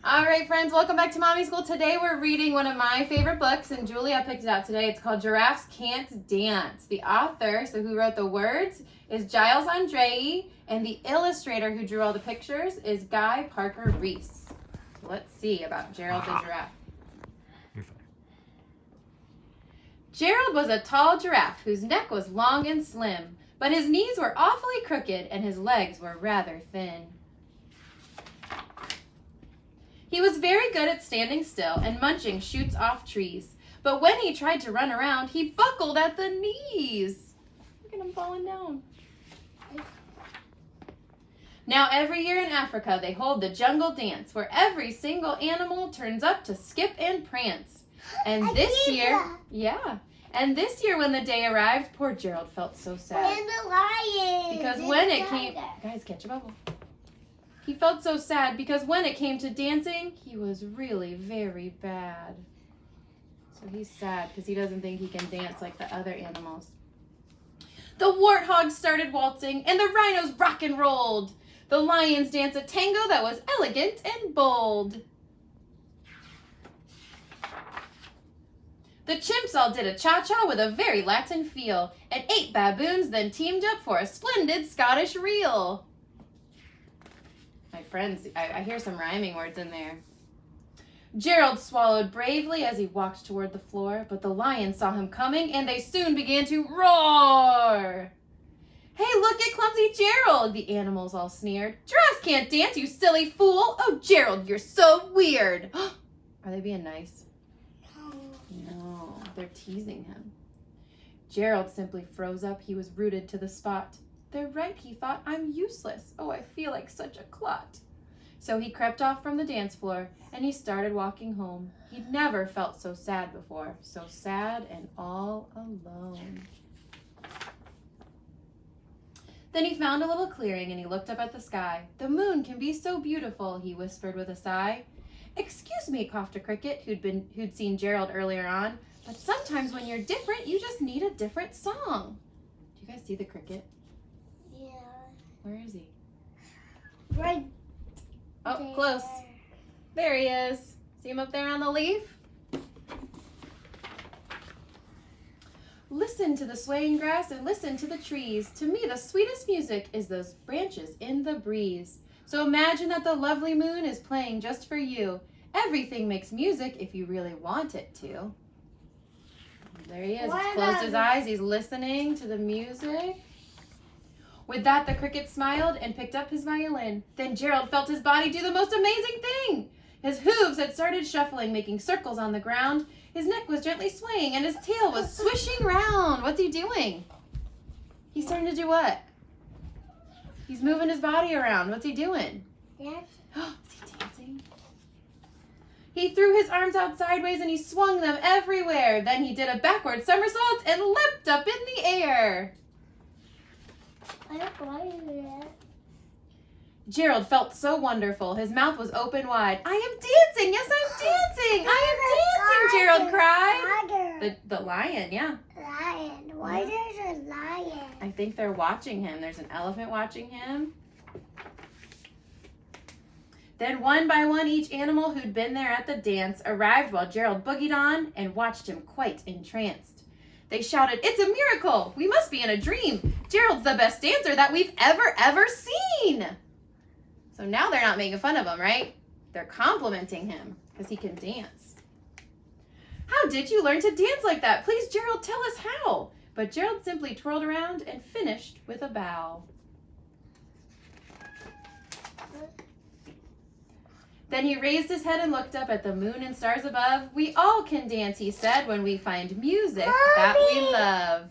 All right, friends, welcome back to Mommy School. Today we're reading one of my favorite books, and Julia picked it out today. It's called Giraffes Can't Dance. The author, so who wrote the words, is Giles Andreae, and the illustrator who drew all the pictures is Parker-Rees. So let's see about Gerald the giraffe. Gerald was a tall giraffe whose neck was long and slim, but his knees were awfully crooked and his legs were rather thin. He was very good at standing still and munching shoots off trees, but when he tried to run around, he buckled at the knees. Look at him falling down. Now every year in Africa, they hold the jungle dance, where every single animal turns up to skip and prance. And this year, and this year when the day arrived, poor Gerald felt so sad. And the lion. Because when it came, guys, catch a bubble. He felt so sad because when it came to dancing, he was really very bad. So he's sad because he doesn't think he can dance like the other animals. The warthogs started waltzing and the rhinos rock and rolled. The lions danced a tango that was elegant and bold. The chimps all did a cha-cha with a very Latin feel, and 8 baboons then teamed up for a splendid Scottish reel. My friends, I hear some rhyming words in there. Gerald swallowed bravely as he walked toward the floor, but the lions saw him coming and they soon began to roar. Hey, look at clumsy Gerald, the animals all sneered. Giraffes can't dance, you silly fool. Oh, Gerald, you're so weird. Are they being nice? No, they're teasing him. Gerald simply froze up. He was rooted to the spot. They're right, he thought. I'm useless. Oh, I feel like such a clot. So he crept off from the dance floor and he started walking home. He'd never felt so sad before. So sad and all alone. Then he found a little clearing and he looked up at the sky. The moon can be so beautiful, he whispered with a sigh. Excuse me, coughed a cricket who'd seen Gerald earlier on, but sometimes when you're different, you just need a different song. Do you guys see the cricket? Yeah. Where is he? Right. Oh, there. close. There he is. See him up there on the leaf? Listen to the swaying grass and listen to the trees. To me, the sweetest music is those branches in the breeze. So imagine that the lovely moon is playing just for you. Everything makes music if you really want it to. There he is. He's closed his eyes. He's listening to the music. With that, the cricket smiled and picked up his violin. Then Gerald felt his body do the most amazing thing. His hooves had started shuffling, making circles on the ground. His neck was gently swaying, and his tail was swishing round. What's he doing? He's starting to do what? He's moving his body around. What's he doing? Yes. Is he dancing? He threw his arms out sideways and he swung them everywhere. Then he did a backward somersault and leapt up in the air. I don't want to do that. Gerald felt so wonderful. His mouth was open wide. I am dancing. Yes, I'm dancing. I am dancing, Gerald cried. The lion, yeah. Lion. Why there's a lion? I think they're watching him. There's an elephant watching him. Then one by one, each animal who'd been there at the dance arrived while Gerald boogied on and watched him quite entranced. They shouted, "It's a miracle! We must be in a dream! Gerald's the best dancer that we've ever seen!" So now they're not making fun of him, right? They're complimenting him because he can dance. How did you learn to dance like that? Please, Gerald, tell us how. But Gerald simply twirled around and finished with a bow. Then he raised his head and looked up at the moon and stars above. We all can dance, he said, when we find music that we love.